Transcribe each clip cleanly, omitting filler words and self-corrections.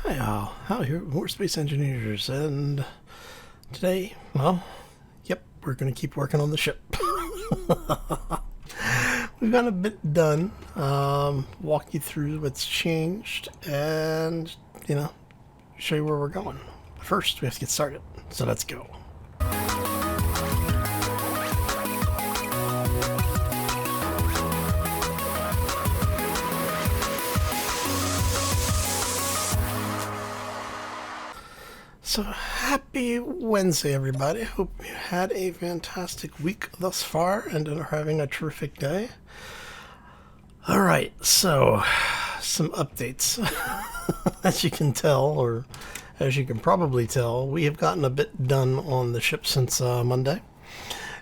Hi all, Hal here, more Space Engineers, and today, well, yep, we're going to keep working on the ship. We've got a bit done, walk you through what's changed, and, show you where we're going. First, we have to get started, so let's go. So happy Wednesday, everybody. Hope you had a fantastic week thus far and are having a terrific day. All right, so some updates. As you can tell, or as you can probably tell, we have gotten a bit done on the ship since Monday.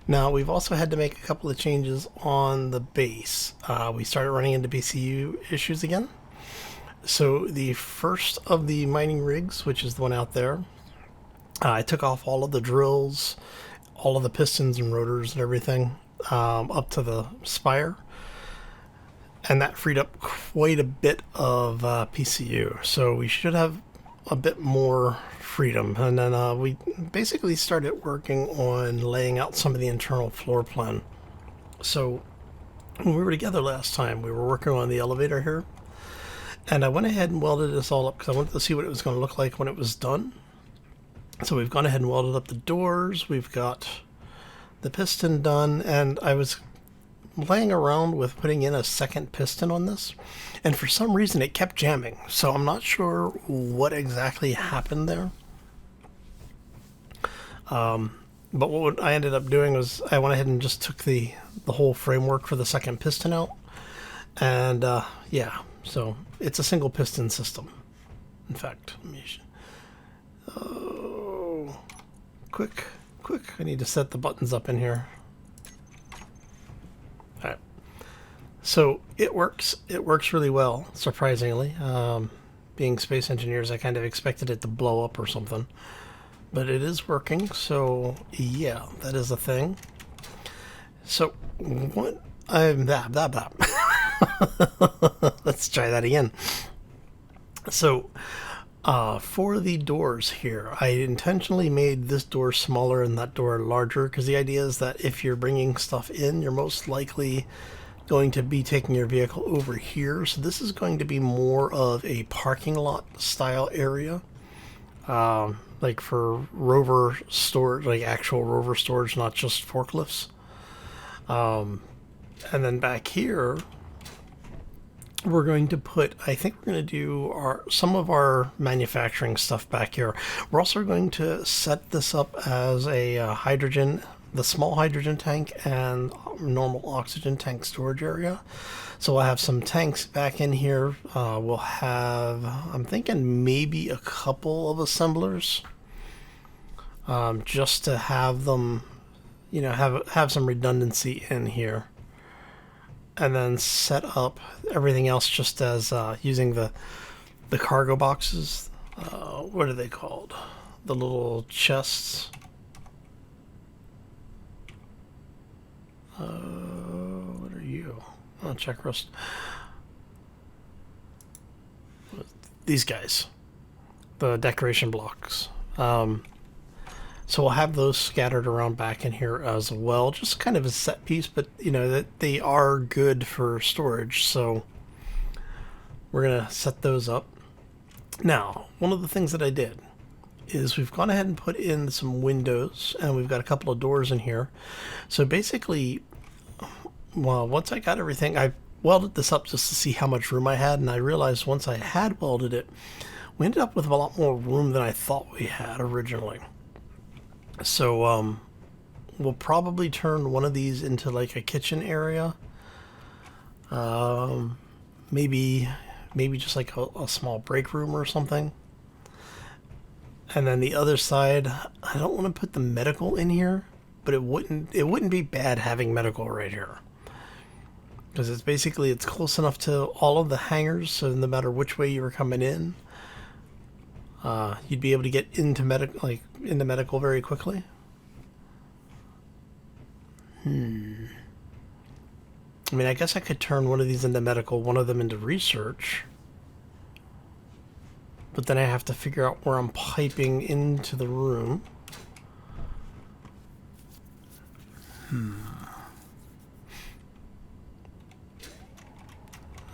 Now, we've also had to make a couple of changes on the base. We started running into PCU issues again. So the first of the mining rigs, which is the one out there, I took off all of the drills, all of the pistons and rotors and everything up to the spire. And that freed up quite a bit of PCU. So we should have a bit more freedom. And then we basically started working on laying out some of the internal floor plan. So when we were together last time, we were working on the elevator here. And I went ahead and welded this all up because I wanted to see what it was going to look like when it was done. So we've gone ahead and welded up the doors. We've got the piston done. And I was laying around with putting in a second piston on this. And for some reason, it kept jamming. So I'm not sure what exactly happened there. But what I ended up doing was I went ahead and just took the whole framework for the second piston out. And yeah, so it's a single piston system. In fact, let me quick, I need to set the buttons up in here. Alright. So it works really well, surprisingly. Being space engineers, I kind of expected it to blow up or something. But it is working, so yeah, that is a thing. So what I'm that. Let's try that again. So for the doors here, I intentionally made this door smaller and that door larger because the idea is that if you're bringing stuff in, you're most likely going to be taking your vehicle over here. So this is going to be more of a parking lot style area, like for rover storage, like actual rover storage, not just forklifts. And then back here, we're going to put, I think we're going to do some of our manufacturing stuff back here. We're also going to set this up as a the small hydrogen tank and normal oxygen tank storage area. So we'll have some tanks back in here. We'll have, I'm thinking maybe a couple of assemblers, just to have them, have some redundancy in here. And then set up everything else just as using the cargo boxes. What are they called? The little chests. What are you? Oh, check rust. These guys. The decoration blocks. So we'll have those scattered around back in here as well. Just kind of a set piece, but that they are good for storage. So we're going to set those up. Now, one of the things that I did is we've gone ahead and put in some windows, and we've got a couple of doors in here. So basically, well, once I got everything, I welded this up just to see how much room I had, and I realized once I had welded it, we ended up with a lot more room than I thought we had originally. So we'll probably turn one of these into like a kitchen area. Maybe just like a small break room or something. And then the other side, I don't want to put the medical in here, but it wouldn't be bad having medical right here. Because it's close enough to all of the hangars, so no matter which way you were coming in, you'd be able to get into medical very quickly. I mean, I guess I could turn one of these into medical, one of them into research. but then I have to figure out where I'm piping into the room.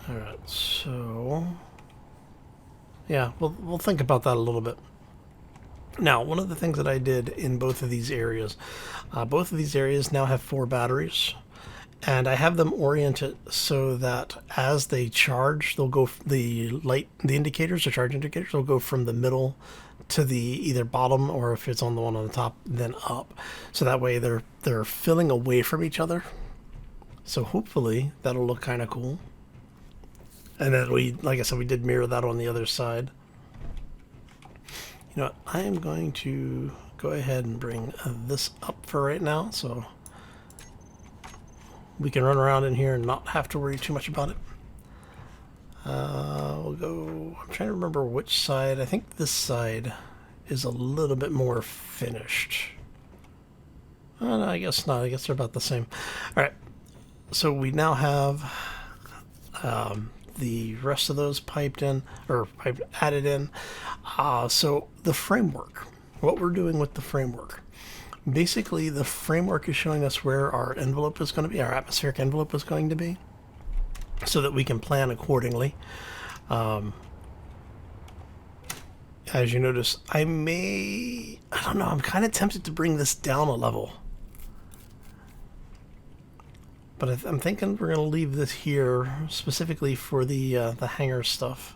Alright, so yeah, we'll think about that a little bit. Now, one of the things that I did in both of these areas now have 4 batteries, and I have them oriented so that as they charge, they'll go, the indicators, the charge indicators, will go from the middle to the either bottom, or if it's on the one on the top, then up. So that way they're filling away from each other. So hopefully that'll look kind of cool. And then like I said, we did mirror that on the other side. You know what? I am going to go ahead and bring this up for right now, so we can run around in here and not have to worry too much about it. We'll go, I'm trying to remember which side. I think this side is a little bit more finished. Oh, no, I guess not. I guess they're about the same. All right. So we now have the rest of those piped in, or added in. So the framework, what we're doing with the framework. Basically, the framework is showing us where our envelope is going to be, our atmospheric envelope is going to be, so that we can plan accordingly. As you notice, I don't know, I'm kind of tempted to bring this down a level. But I'm thinking we're going to leave this here specifically for the hangar stuff.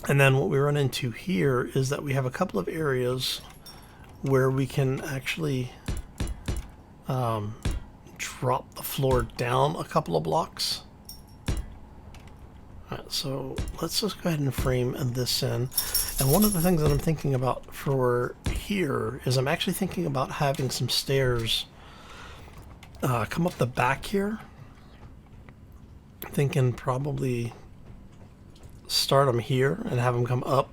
And then what we run into here is that we have a couple of areas where we can actually drop the floor down a couple of blocks. Alright, so let's just go ahead and frame this in. And one of the things that I'm thinking about for here is I'm actually thinking about having some stairs come up the back here. I'm thinking probably start them here and have them come up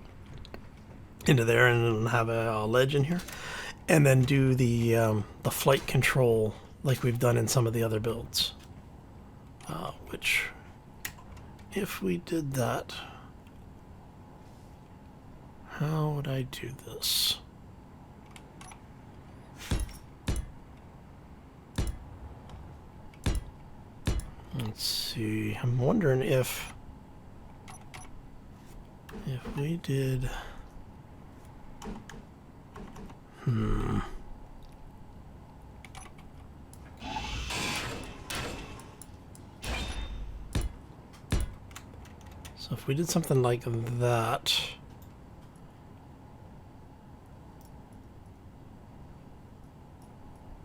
into there and then have a ledge in here, and then do the flight control like we've done in some of the other builds. Which, if we did that, how would I do this? Let's see. I'm wondering if we did. So if we did something like that.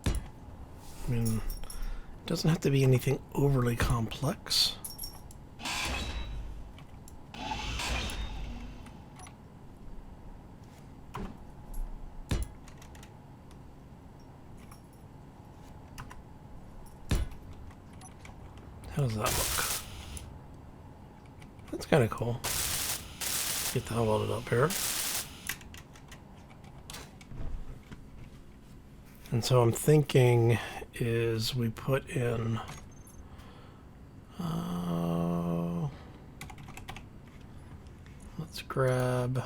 I mean, it doesn't have to be anything overly complex. How does that look? That's kind of cool. Get that welded up here. And so I'm thinking is we put in let's grab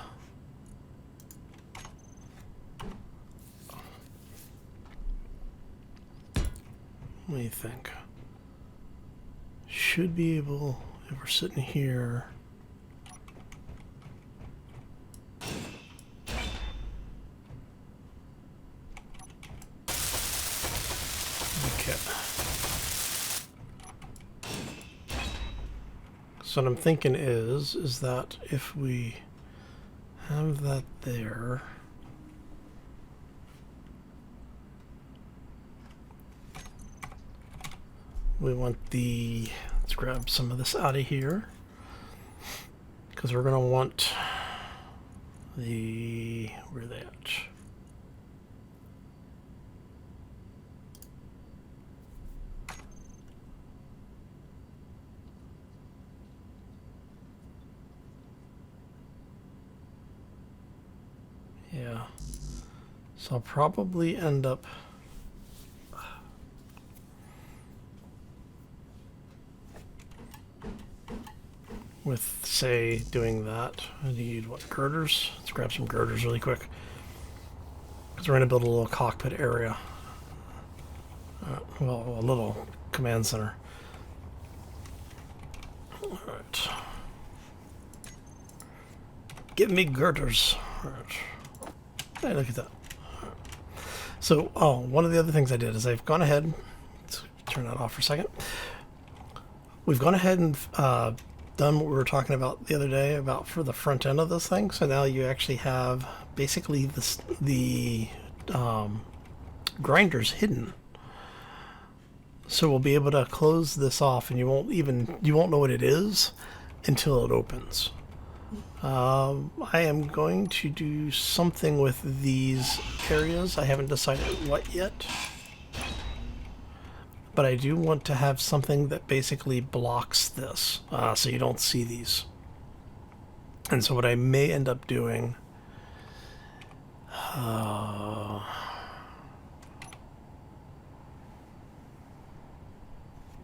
what do you think? Should be able, if we're sitting here, okay. So what I'm thinking is that if we have that there, we want the, let's grab some of this out of here, because we're going to want the, where are they at? Yeah, so I'll probably end up with, say, doing that. I need, what, girders? Let's grab some girders really quick. Because we're going to build a little cockpit area. Well, a little command center. Alright. Give me girders. Alright. Hey, look at that. Right. So, one of the other things I did is I've gone ahead. Let's turn that off for a second. We've gone ahead and done what we were talking about the other day about for the front end of this thing. So now you actually have basically the grinders hidden. So we'll be able to close this off, and you won't know what it is until it opens. I am going to do something with these areas. I haven't decided what yet. But I do want to have something that basically blocks this, so you don't see these. And so what I may end up doing...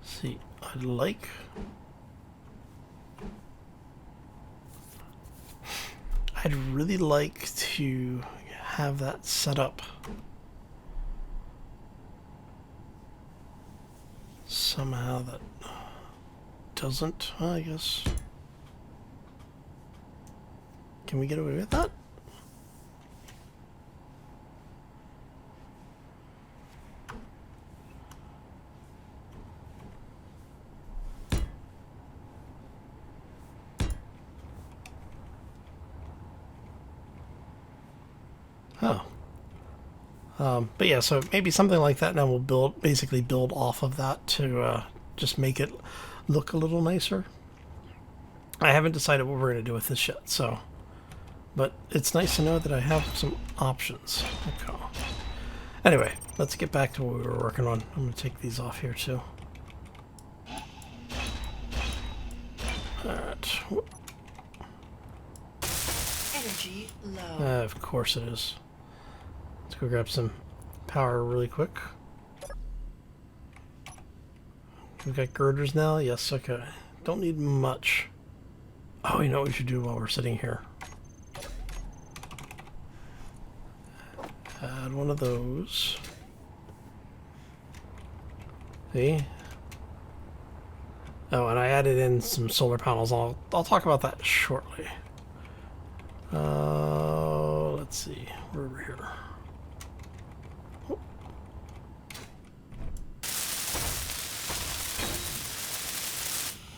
see, I'd really like to have that set up somehow that doesn't, I guess. Can we get away with that? But yeah, so maybe something like that, and we'll basically build off of that to just make it look a little nicer. I haven't decided what we're going to do with this yet, so... But it's nice to know that I have some options. Okay. Anyway, let's get back to what we were working on. I'm going to take these off here, too. Alright. Energy low. Of course it is. Let's go grab some power really quick. We've got girders now? Yes, okay. Don't need much. Oh, you know what we should do while we're sitting here? Add one of those. See? Oh, and I added in some solar panels. I'll talk about that shortly. Let's see. We're over here. Oh.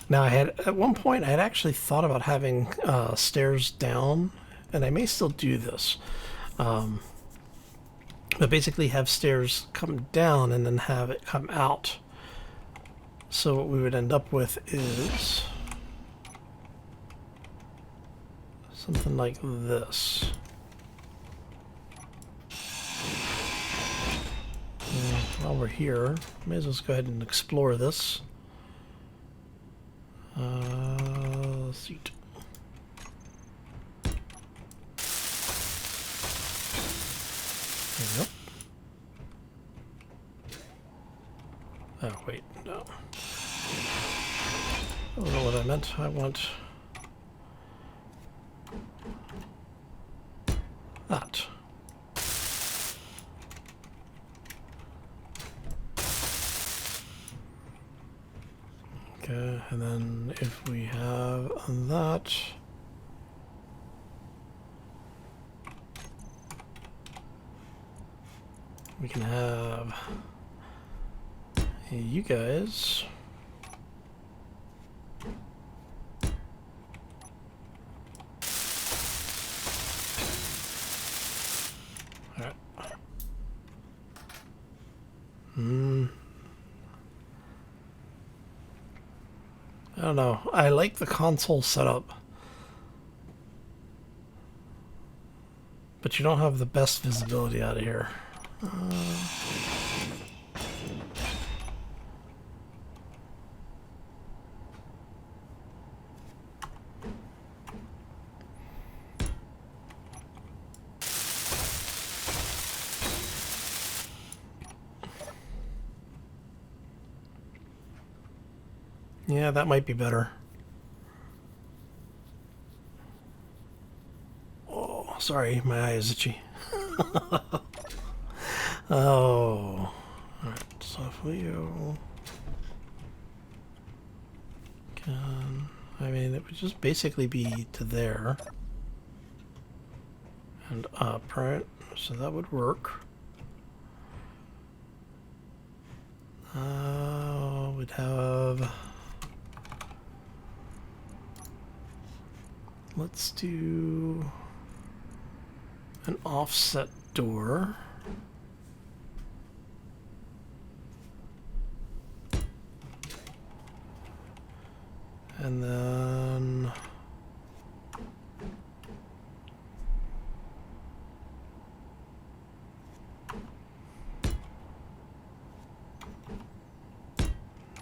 Now at one point I had actually thought about having stairs down, and I may still do this. But basically have stairs come down and then have it come out. So what we would end up with is something like this. And while we're here, may as well go ahead and explore this. Seat. There we go. Oh, wait, no. I don't know what I meant. I want that. Okay, and then if we have that, we can have you guys alright. I don't know. I like the console setup, but you don't have the best visibility out of here. Yeah, that might be better. sorry, my eye is itchy. Oh. Alright, so if we go... I mean, it would just basically be to there. And up, right? So that would work. We'd have... Let's do an offset door. And then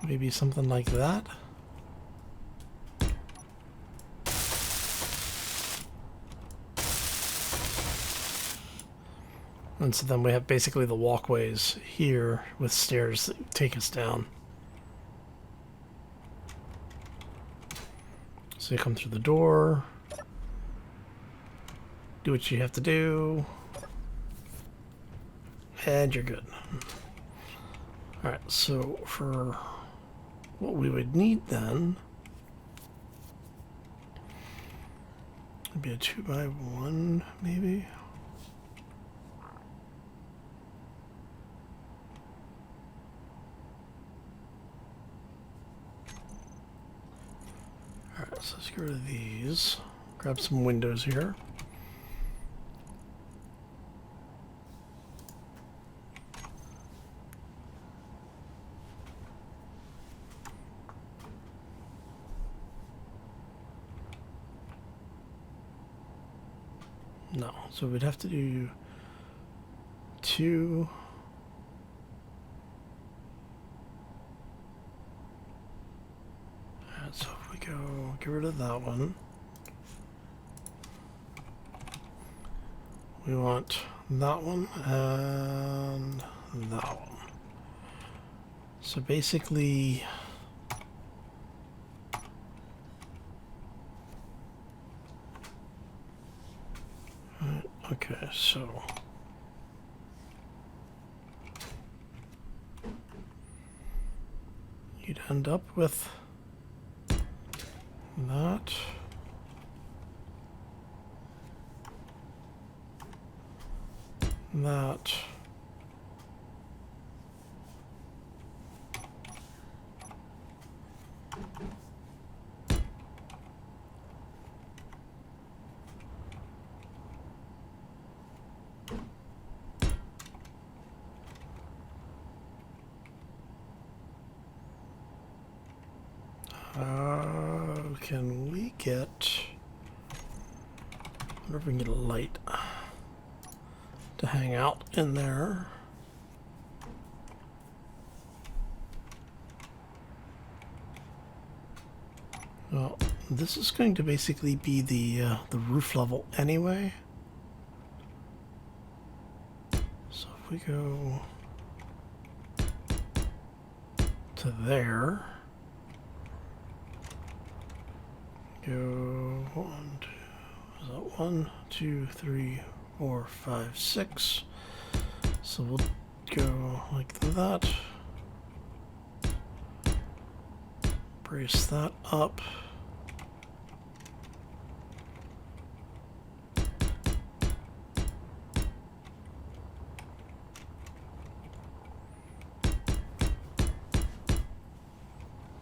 maybe something like that. And so then we have basically the walkways here with stairs that take us down. So you come through the door, do what you have to do, and you're good. Alright, so for what we would need then, it'd be a 2x1 maybe. Alright, so let's get rid of these. Grab some windows here. No, so we'd have to do 2. Alright, so if we go get rid of that one, we want that one and that one. So basically, okay, so you'd end up with that. That. Can we get... I wonder if we can get a light to hang out in there. Well, this is going to basically be the roof level anyway. So if we go to there, go 1, 2, 3, 4, 5, 6. So we'll go like that. Brace that up.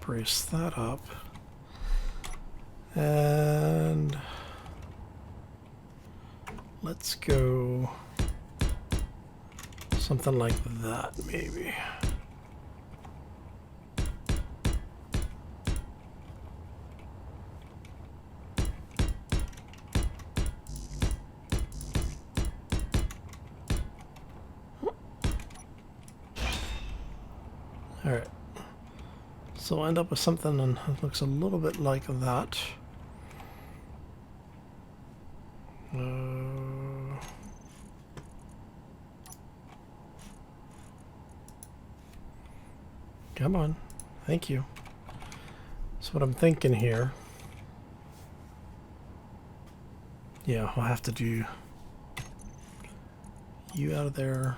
Brace that up. And let's go something like that, maybe. All right. So we'll end up with something that looks a little bit like that. Come on. Thank you. So what I'm thinking here Yeah, I'll have to do you out of there.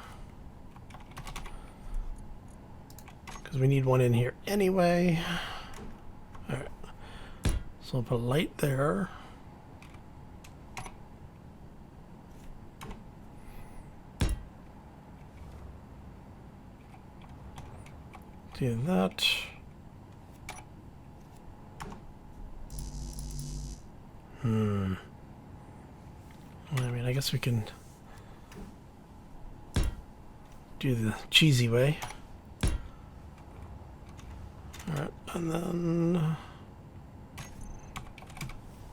Because we need one in here anyway. Alright. So I'll put a light there. Do that. I mean, I guess we can do the cheesy way. Alright, and then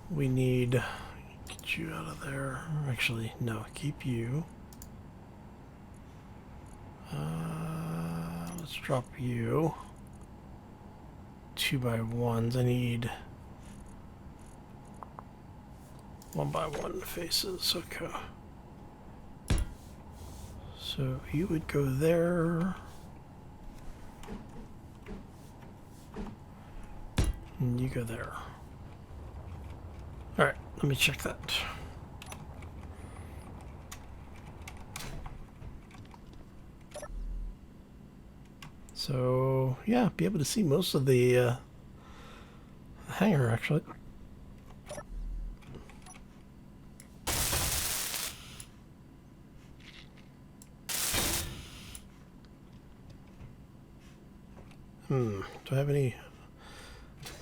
we need get you out of there. Actually, no, keep you. Let's drop you. 2x1s. I need 1x1 faces. Okay. So you would go there. And you go there. Alright, let me check that. So, yeah, be able to see most of the hangar, actually. Do I have any...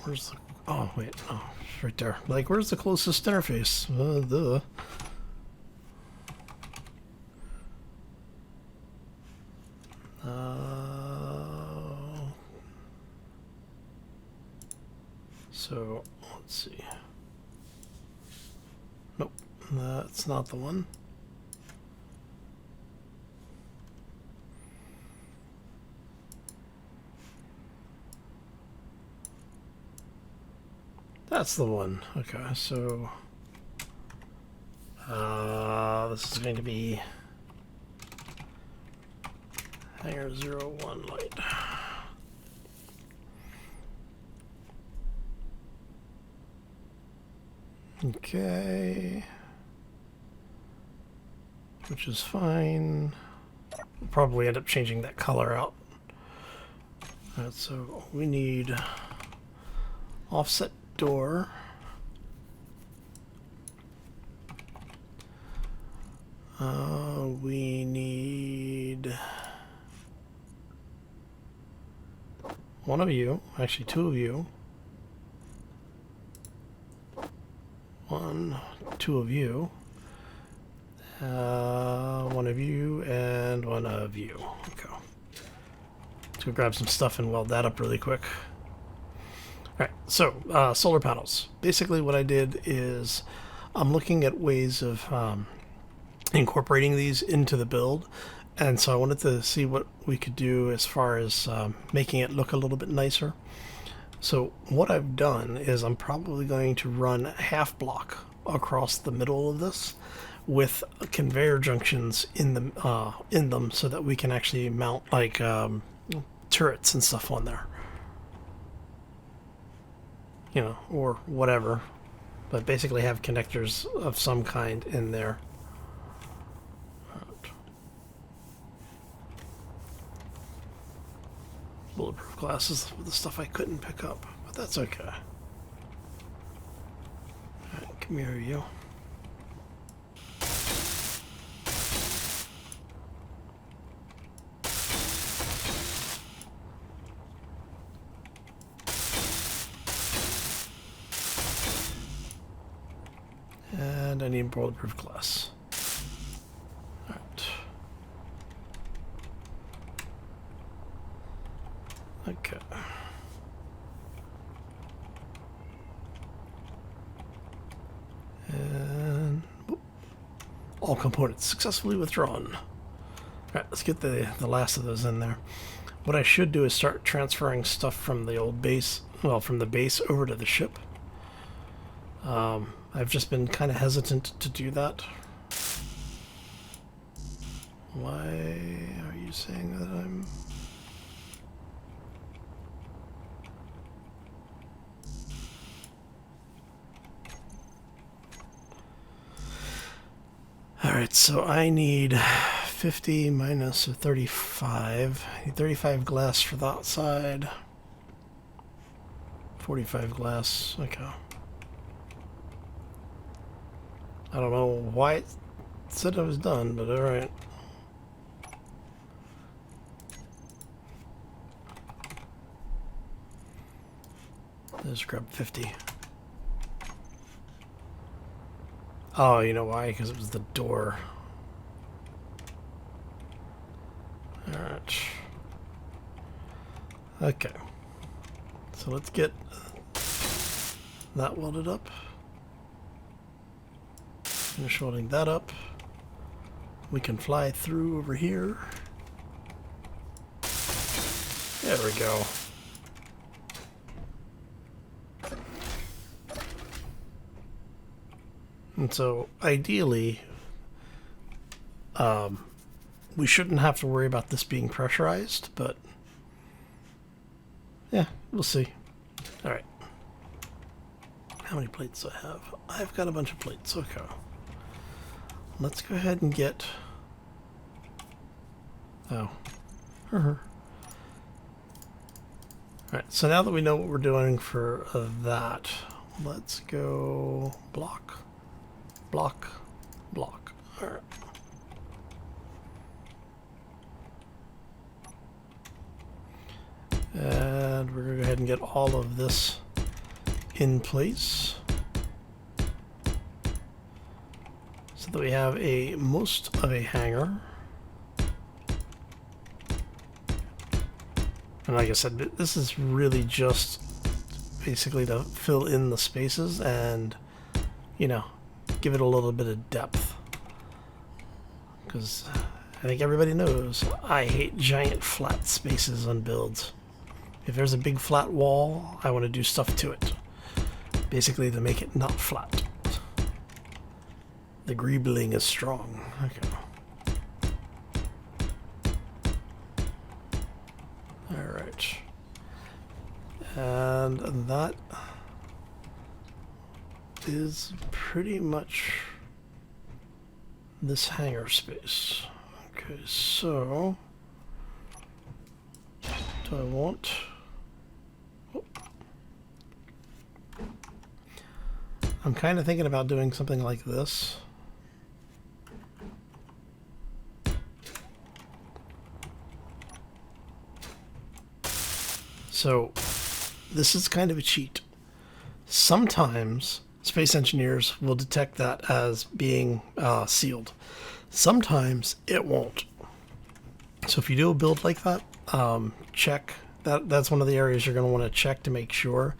Where's the... Oh, wait. Oh, it's right there. Like, where's the closest interface? Duh. So, let's see. Nope, that's not the one. That's the one. Okay, so this is going to be Hangar 01 light. Okay, which is fine. We'll probably end up changing that color out. Alright, so we need offset door. We need one of you, actually two of you. One, two of you. One of you and one of you. Okay. Let's go grab some stuff and weld that up really quick. Alright, so solar panels. Basically what I did is I'm looking at ways of incorporating these into the build, and so I wanted to see what we could do as far as making it look a little bit nicer. So what I've done is I'm probably going to run a half block across the middle of this with conveyor junctions in them so that we can actually mount like turrets and stuff on there. You know, or whatever, but basically have connectors of some kind in there. Bulletproof glass is the stuff I couldn't pick up, but that's okay. Alright, come here, you. And I need bulletproof glass. Alright. Okay. And whoop, all components successfully withdrawn. Alright, let's get the last of those in there. What I should do is start transferring stuff from the old base, well, from the base over to the ship. I've just been kind of hesitant to do that. Why are you saying that I'm... Alright, so I need 50 minus 35. I need 35 glass for that side. 45 glass. Okay. I don't know why it said I was done, but alright. Let's grab 50. Oh, you know why? Because it was the door. Alright. Okay. So let's get that welded up. Finish welding that up. We can fly through over here. There we go. And so, ideally, we shouldn't have to worry about this being pressurized, but yeah, we'll see. Alright. How many plates do I have? I've got a bunch of plates. Okay. Let's go ahead and get... Oh. Alright, so now that we know what we're doing for that, let's go block. Block, block. Alright. And we're going to go ahead and get all of this in place so that we have most of a hangar. And like I said, this is really just basically to fill in the spaces and, you know, give it a little bit of depth. Because I think everybody knows I hate giant flat spaces on builds. If there's a big flat wall, I want to do stuff to it. Basically to make it not flat. The greebling is strong. Okay. Alright. And that is pretty much this hangar space. Okay, so do I want... Oh. I'm kind of thinking about doing something like this. So this is kind of a cheat. Sometimes space engineers will detect that as being sealed. Sometimes it won't. So if you do a build like that, check. That's one of the areas you're going to want to check to make sure,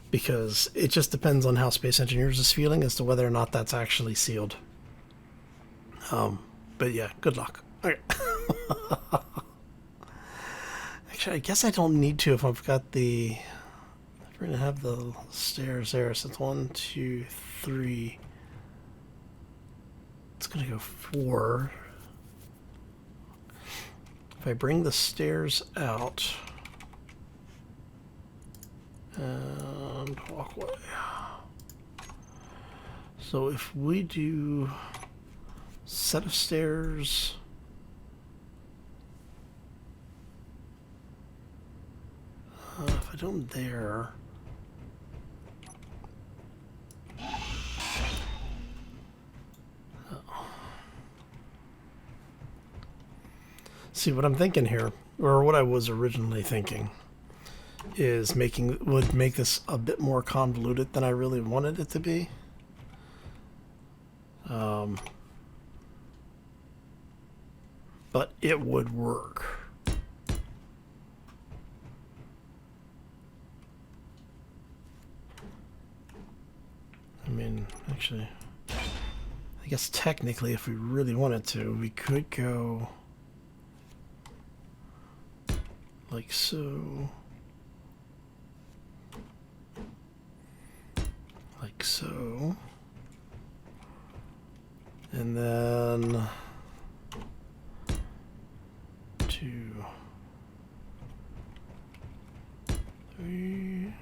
because it just depends on how space engineers is feeling as to whether or not that's actually sealed. But yeah, good luck. Okay. Actually, I guess I don't need to if I've got the... We're going to have the stairs there, so it's 1, 2, 3. It's going to go 4. If I bring the stairs out and walkway. So if we do set of stairs, if I do them there, see what I'm thinking here, or what I was originally thinking, is would make this a bit more convoluted than I really wanted it to be. But it would work. I mean, actually, I guess technically if we really wanted to, we could go like so. Like so. And then 2, 3.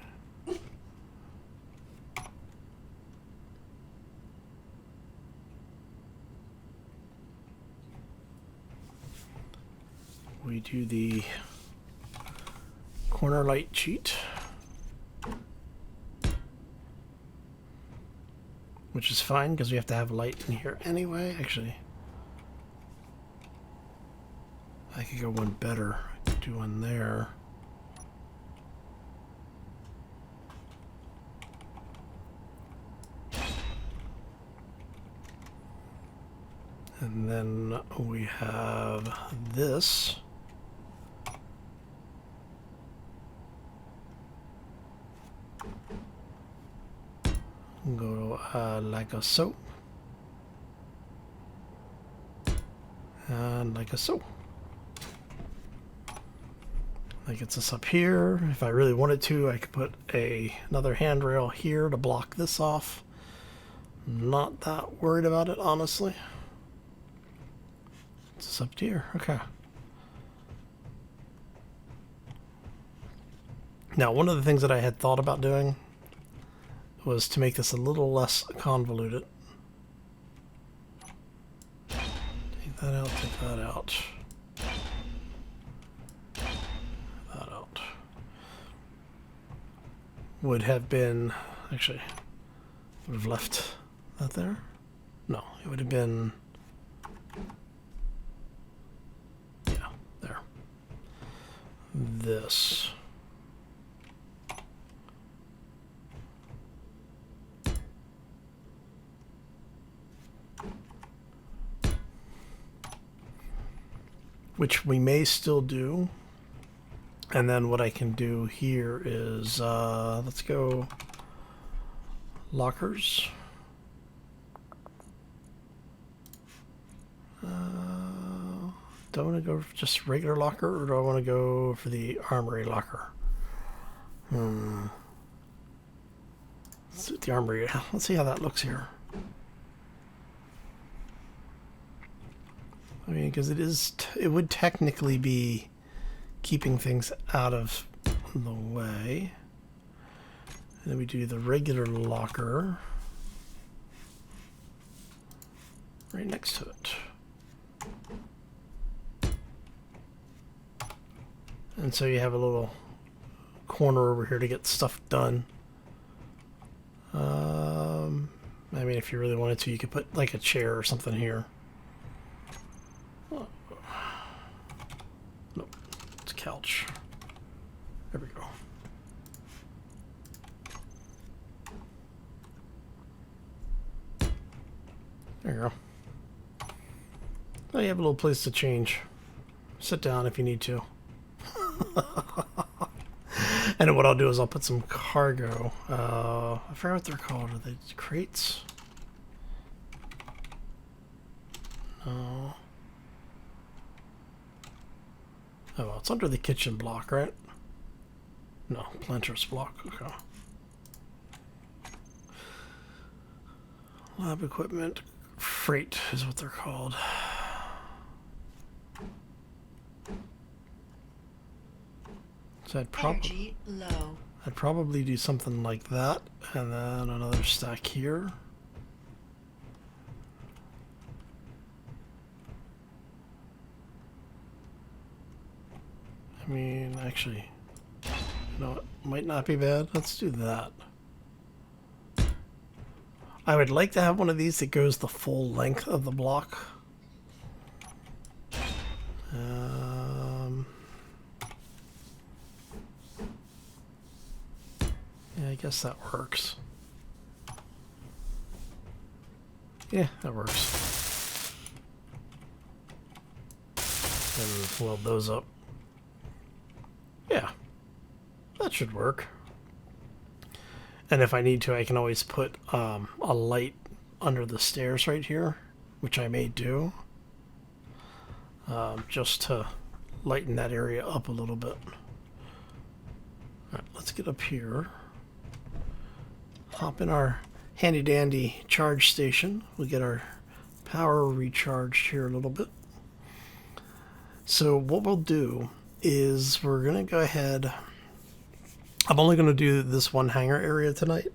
we do the corner light cheat, which is fine because we have to have light in here anyway. Actually, I could go one better. I could do one there. And then we have this. Go like a so. And like a so. That gets us up here. If I really wanted to, I could put another handrail here to block this off. Not that worried about it, honestly. It's up here. Okay. Now, one of the things that I had thought about doing was to make this a little less convoluted. Take that out, take that out. That out. Would have been, actually, would have left that there? No, it would have been, yeah, there. This. Which we may still do. And then what I can do here is, let's go lockers. Do I want to go for just regular locker, or do I want to go for the armory locker? Let's do the armory. Let's see how that looks here. I mean, because it would technically be keeping things out of the way. And then we do the regular locker right next to it. And so you have a little corner over here to get stuff done. I mean, if you really wanted to, you could put like a chair or something here. Nope, it's a couch. There we go. There you go. Now you have a little place to change. Sit down if you need to. And then what I'll do is I'll put some cargo. I forget what they're called. Are they crates? No. Oh, well, it's under the kitchen block, right? No, planter's block. Okay. Lab equipment. Freight is what they're called. So I'd probably do something like that, and then another stack here. I mean, actually, you know, it might not be bad. Let's do that. I would like to have one of these that goes the full length of the block. Yeah, I guess that works. Yeah, that works. And weld those up. Yeah, that should work. And if I need to, I can always put a light under the stairs right here, which I may do, just to lighten that area up a little bit. All right, let's get up here. Hop in our handy dandy charge station. We'll get our power recharged here a little bit. So what we'll do is we're gonna go ahead. I'm only gonna do this one hangar area tonight.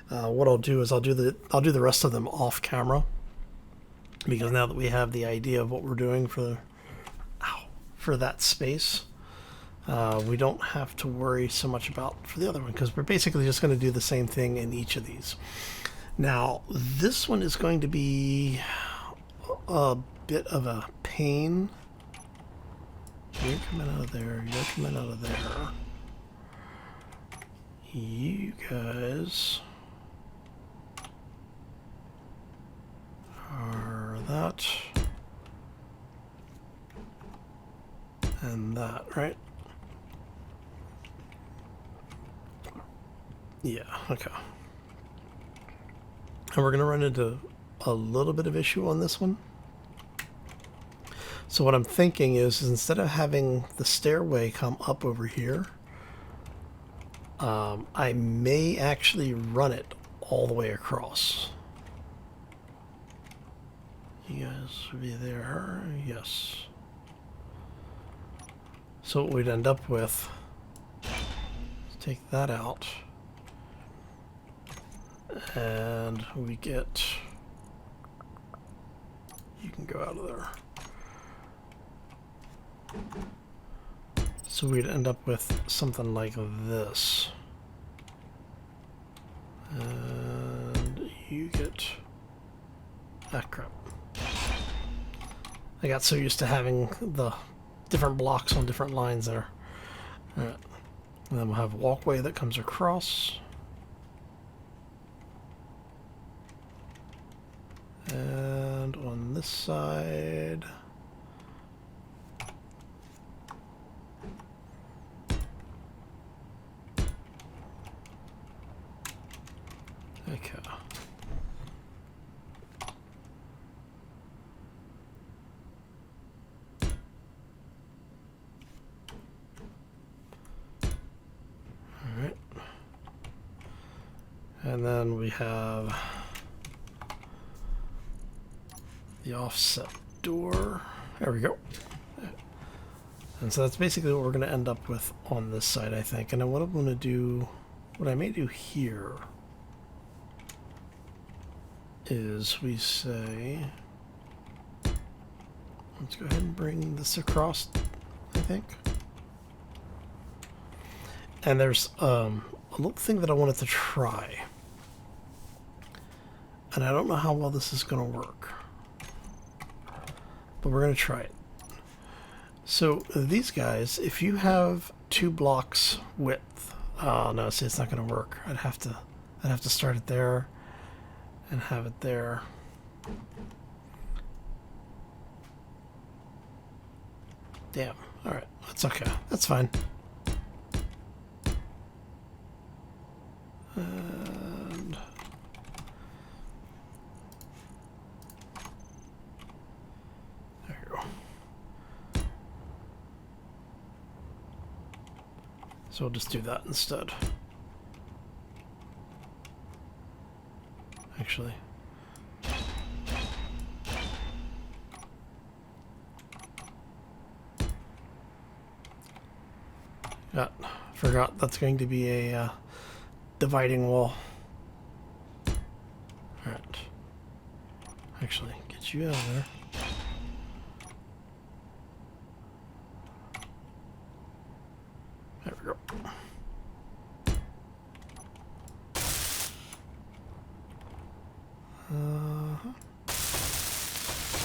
What I'll do is I'll do the rest of them off camera, because now that we have the idea of what we're doing for for that space. We don't have to worry so much about for the other one because we're basically just going to do the same thing in each of these. Now, this one is going to be a bit of a pain. You're coming out of there. You're coming out of there. You guys are that and that, right? Yeah, okay. And we're going to run into a little bit of issue on this one. So what I'm thinking is instead of having the stairway come up over here, I may actually run it all the way across. You guys will be there. Yes. So what we'd end up with is take that out. And we get... You can go out of there. So we'd end up with something like this. And you get... Ah, crap. I got so used to having the different blocks on different lines there. Alright. And then we'll have a walkway that comes across. And on this side... Okay. Alright. And then we have the offset door. There we go. And so that's basically what we're going to end up with on this side, I think. And then what I'm going to do, what I may do here is we say, let's go ahead and bring this across, I think. And there's a little thing that I wanted to try. And I don't know how well this is going to work. But we're going to try it. So these guys, if you have 2 blocks width, oh no, see, it's not going to work. I'd have to start it there and have it there. Damn. All right, that's okay. That's fine. And there you go. So we'll just do that instead. Actually. Forgot that's going to be a dividing wall. Alright. Actually, get you out of there. There we go.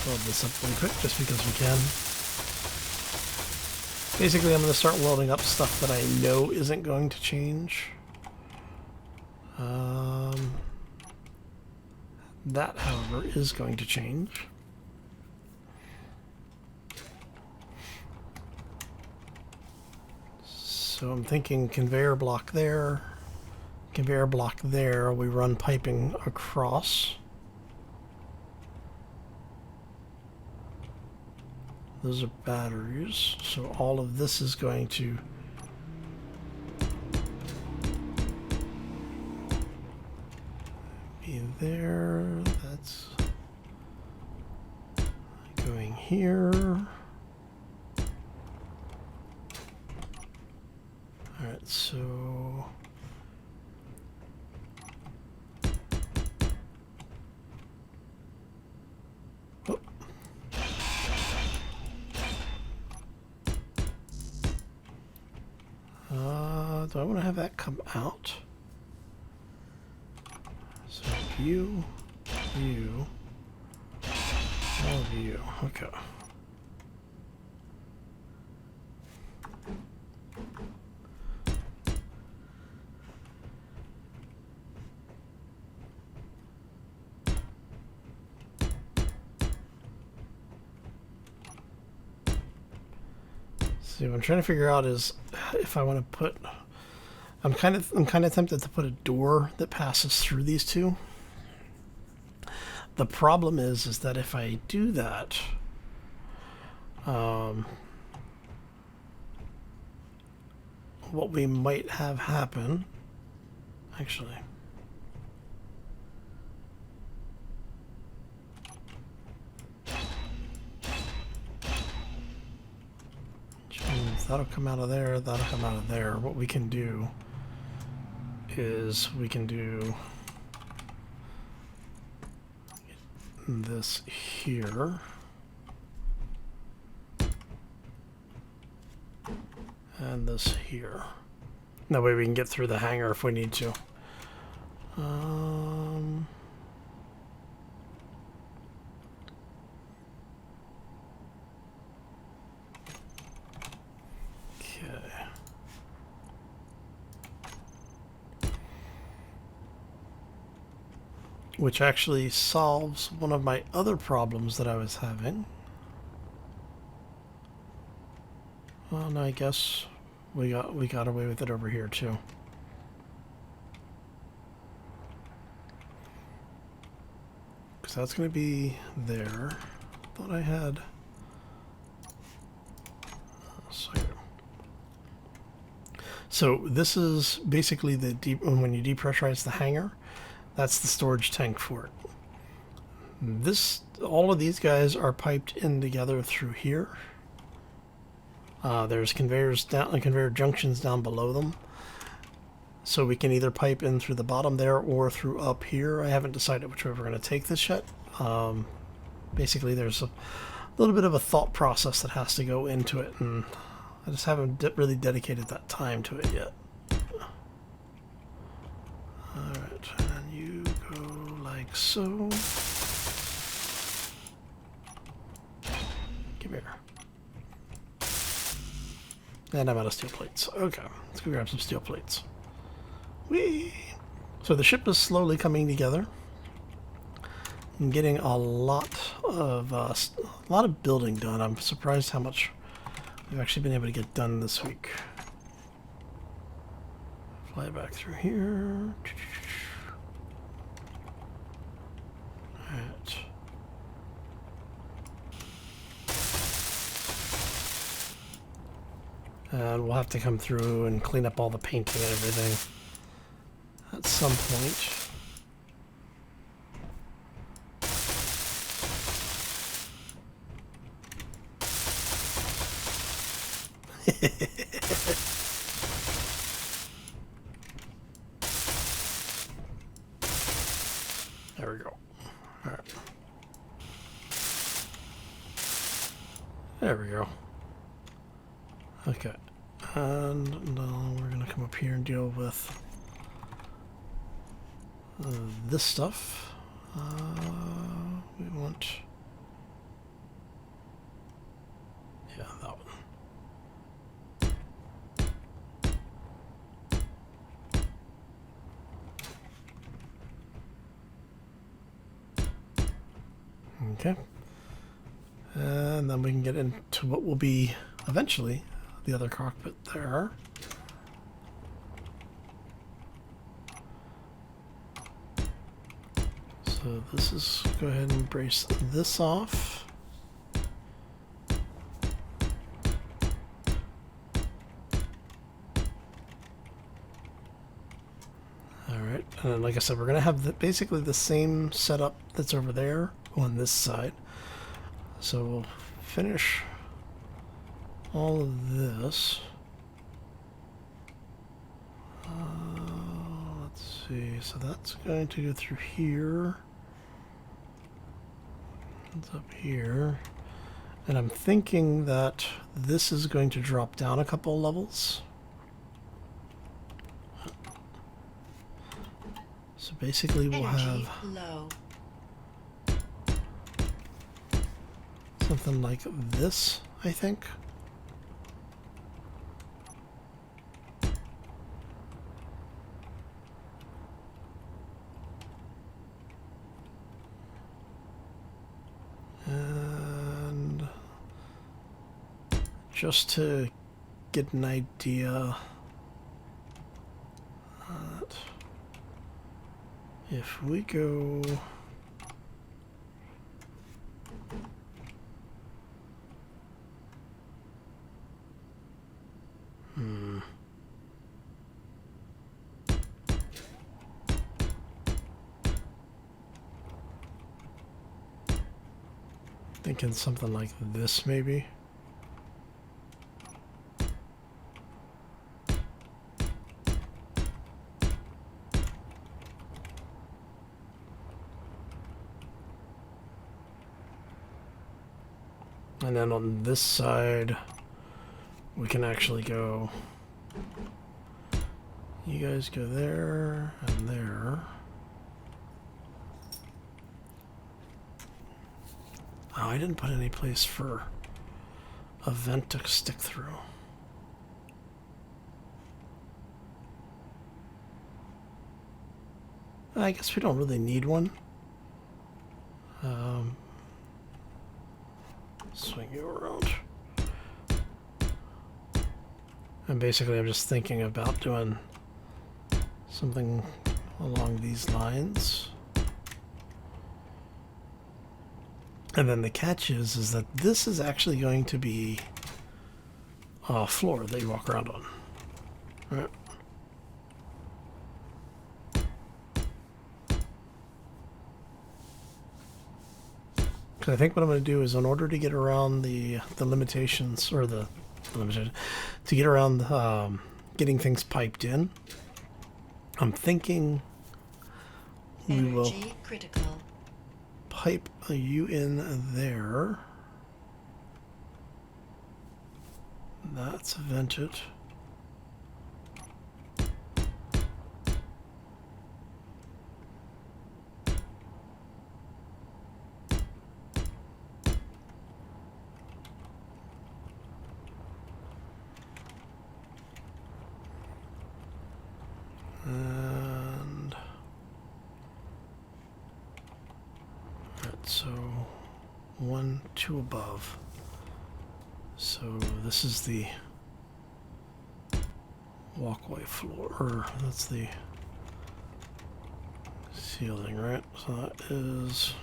Weld this up really quick just because we can. Basically, I'm going to start welding up stuff that I know isn't going to change. That, however, is going to change. So I'm thinking conveyor block there, conveyor block there. We run piping across. Those are batteries, so all of this is going to be there. That's going here. All right, so do I want to have that come out? So you, all of you. Okay. See, what I'm trying to figure out is if I want to put. I'm kind of tempted to put a door that passes through these two. The problem is that if I do that, what we might have happen, actually. That'll come out of there, that'll come out of there. What we can do is we can do this here. And this here. That way we can get through the hangar if we need to. Which actually solves one of my other problems that I was having. Well, no, I guess we got away with it over here too. Because that's going to be there. Thought I had. So this is basically the when you depressurize the hangar. That's the storage tank for it. All of these guys are piped in together through here. There's conveyor junctions down below them. So we can either pipe in through the bottom there or through up here. I haven't decided which way we're going to take this yet. Basically, there's a little bit of a thought process that has to go into it, and I just haven't really dedicated that time to it yet. Alright, and you go like so. Come here. And I'm out of steel plates. Okay, let's go grab some steel plates. Whee! So the ship is slowly coming together. I'm getting a lot of building done. I'm surprised how much we've actually been able to get done this week. Fly back through here. Alright. And we'll have to come through and clean up all the painting and everything at some point. There we go. All right. There we go. Okay. And now we're going to come up here and deal with this stuff. We want... Yeah, that one. Okay. And then we can get into what will be eventually the other cockpit there. So this is, go ahead and brace this off. Alright, and then like I said, we're going to have basically the same setup that's over there on this side. So we'll finish all of this. Let's see, so that's going to go through here. It's up here. And I'm thinking that this is going to drop down a couple levels. So basically we'll Energy have low. something like this, I think. And just to get an idea that if we go thinking something like this maybe. And then on this side, we can actually go, you guys go there and there. Oh, I didn't put any place for a vent to stick through. I guess we don't really need one. Swing you around. And basically I'm just thinking about doing something along these lines. And then the catch is that this is actually going to be a floor that you walk around on. Right? Because I think what I'm going to do is, in order to get around the limitations, or the limitation, to get around getting things piped in, I'm thinking we will Energy critical. pipe you in there. That's vented. And right, so 1, 2 above. So this is the walkway floor, or that's the ceiling, right? So that is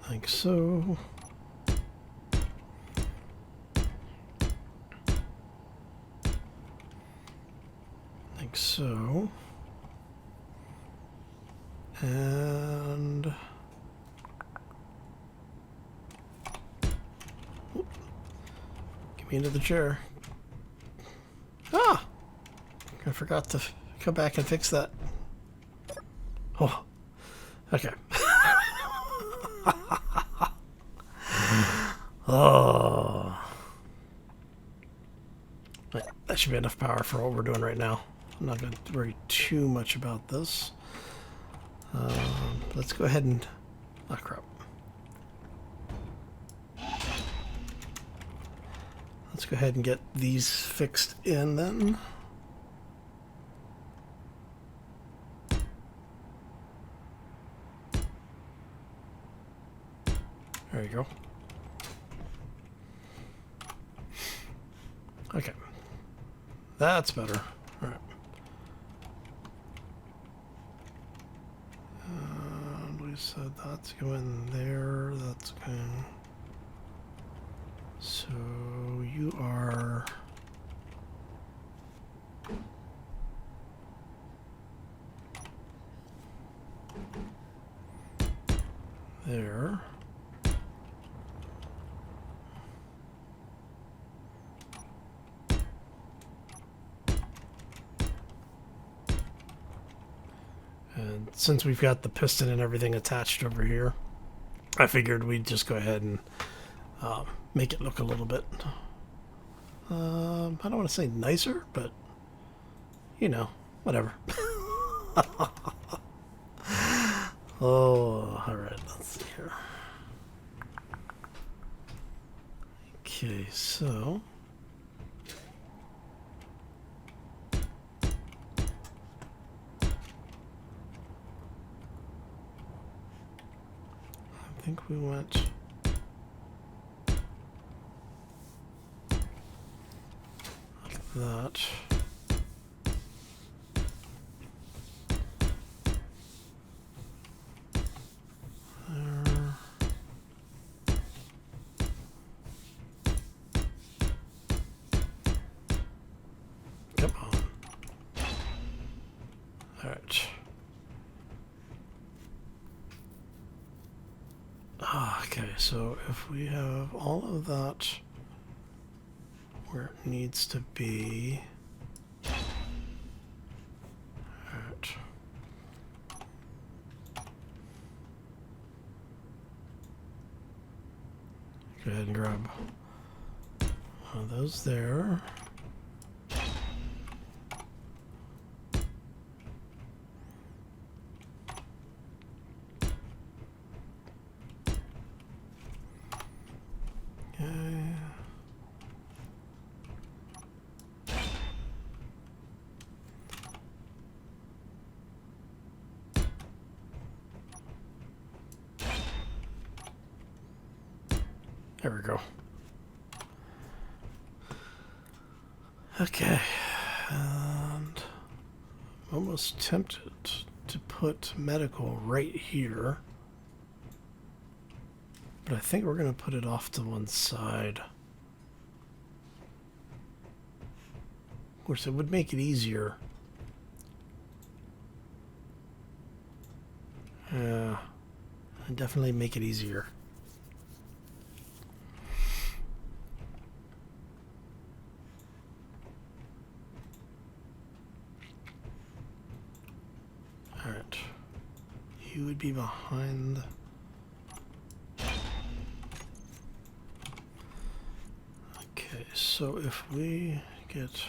like so. Like so. And get me into the chair. Ah! I forgot to come back and fix that. Oh, okay. Oh. That should be enough power for what we're doing right now. I'm not going to worry too much about this. Let's go ahead and... Oh, crap. Let's go ahead and get these fixed in then. There you go. Okay. That's better. All right. And we said that's going there. That's going... So you are... there. And since we've got the piston and everything attached over here, I figured we'd just go ahead and make it look a little bit, I don't want to say nicer, but, you know, whatever. Oh, alright, let's see here. Okay, so... I think we went... like that. There. Come on. Alright. Okay, so if we have all of that where it needs to be. Alright. Go ahead and grab one of those there. There we go. Okay, and I'm almost tempted to put medical right here, but I think we're going to put it off to one side. Of course, it would make it easier. Yeah, it'd definitely make it easier. Alright. You would be behind. Okay, so if we get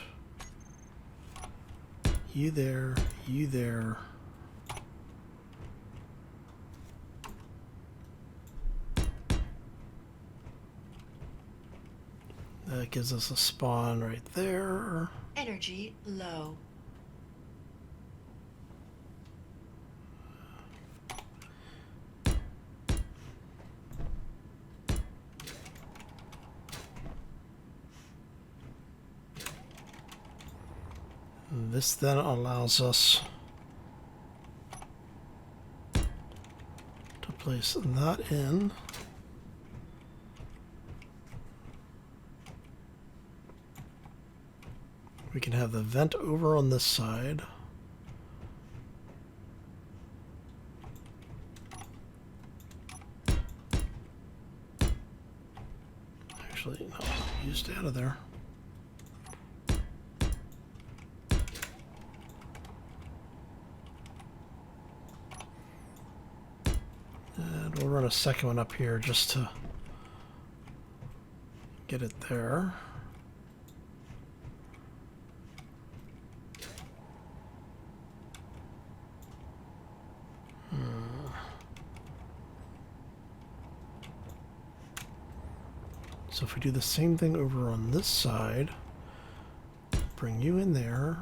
you there, that gives us a spawn right there. Energy low. This then allows us to place that in. We can have the vent over on this side. Actually, no, you stay out of there. And we'll run a second one up here just to get it there. So if we do the same thing over on this side, bring you in there.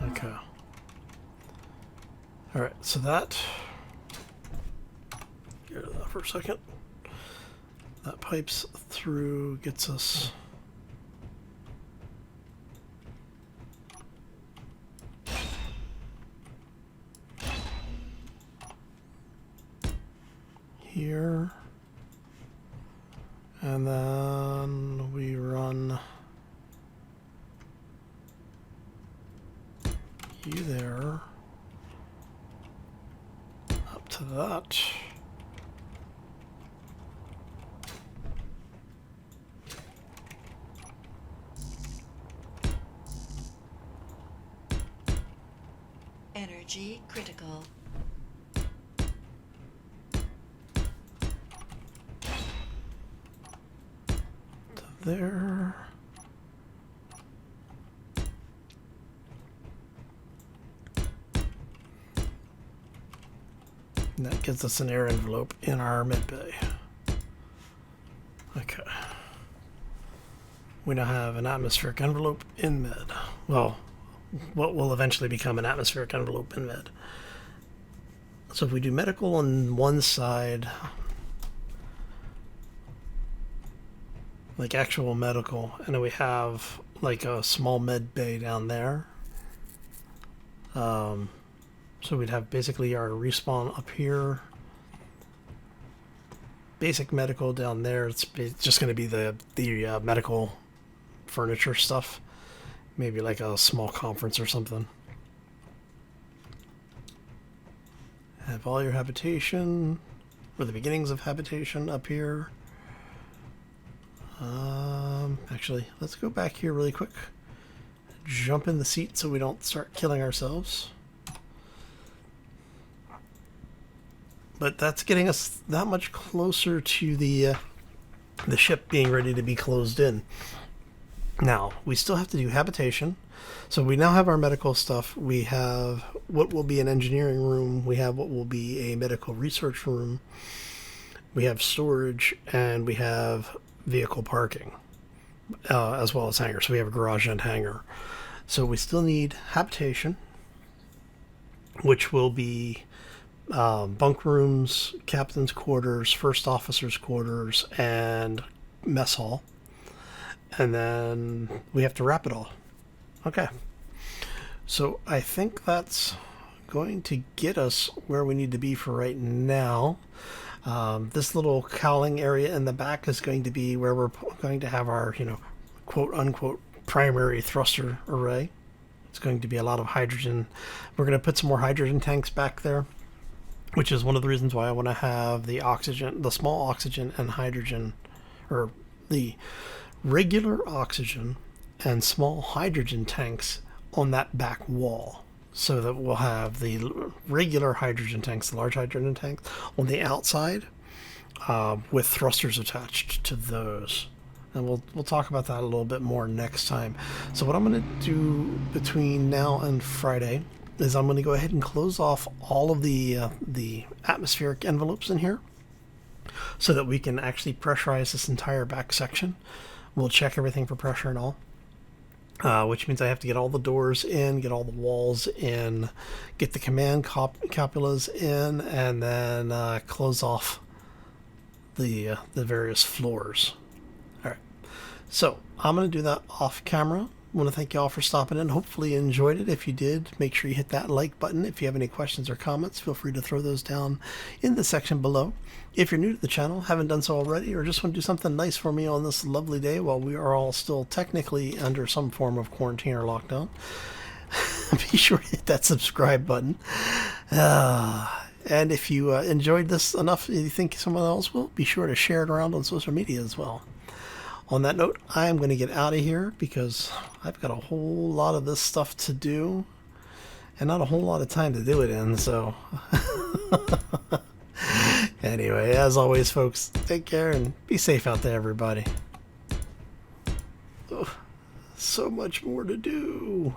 Okay. Alright, so that, get rid of that for a second. That pipes through, gets us here. And then we run you there. Up to that. Energy critical. To there. And that gives us an air envelope in our med bay. Okay. We now have an atmospheric envelope in med. Well, what will eventually become an atmospheric envelope in med. So if we do medical on one side, like actual medical, and then we have like a small med bay down there. So we'd have basically our respawn up here, basic medical down there. It's just going to be the medical furniture stuff, maybe like a small conference or something. Have all your habitation, or the beginnings of habitation up here. Actually, let's go back here really quick. Jump in the seat so we don't start killing ourselves. But that's getting us that much closer to the ship being ready to be closed in. Now, we still have to do habitation. So we now have our medical stuff. We have what will be an engineering room. We have what will be a medical research room. We have storage, and we have vehicle parking, as well as hangar. So we have a garage and hangar. So we still need habitation, which will be bunk rooms, captain's quarters, first officer's quarters, and mess hall. And then we have to wrap it all. Okay. So I think that's going to get us where we need to be for right now. This little cowling area in the back is going to be where we're going to have our, quote unquote, primary thruster array. It's going to be a lot of hydrogen. We're going to put some more hydrogen tanks back there, which is one of the reasons why I want to have the oxygen, the small oxygen and hydrogen, or the regular oxygen and small hydrogen tanks on that back wall, so that we'll have the regular hydrogen tanks, the large hydrogen tanks, on the outside, with thrusters attached to those. And we'll talk about that a little bit more next time. So what I'm going to do between now and Friday is I'm going to go ahead and close off all of the atmospheric envelopes in here, so that we can actually pressurize this entire back section. We'll check everything for pressure and all, which means I have to get all the doors in, get all the walls in, get the command cupolas in, and then close off the various floors. All right, so I'm going to do that off camera. I want to thank you all for stopping in. Hopefully you enjoyed it. If you did, make sure you hit that like button. If you have any questions or comments, feel free to throw those down in the section below. If you're new to the channel, haven't done so already, or just want to do something nice for me on this lovely day while we are all still technically under some form of quarantine or lockdown, be sure to hit that subscribe button. And if you enjoyed this enough, you think someone else will, be sure to share it around on social media as well. On that note, I am going to get out of here because I've got a whole lot of this stuff to do and not a whole lot of time to do it in, so... Anyway, as always, folks, take care and be safe out there, everybody. Oh, so much more to do.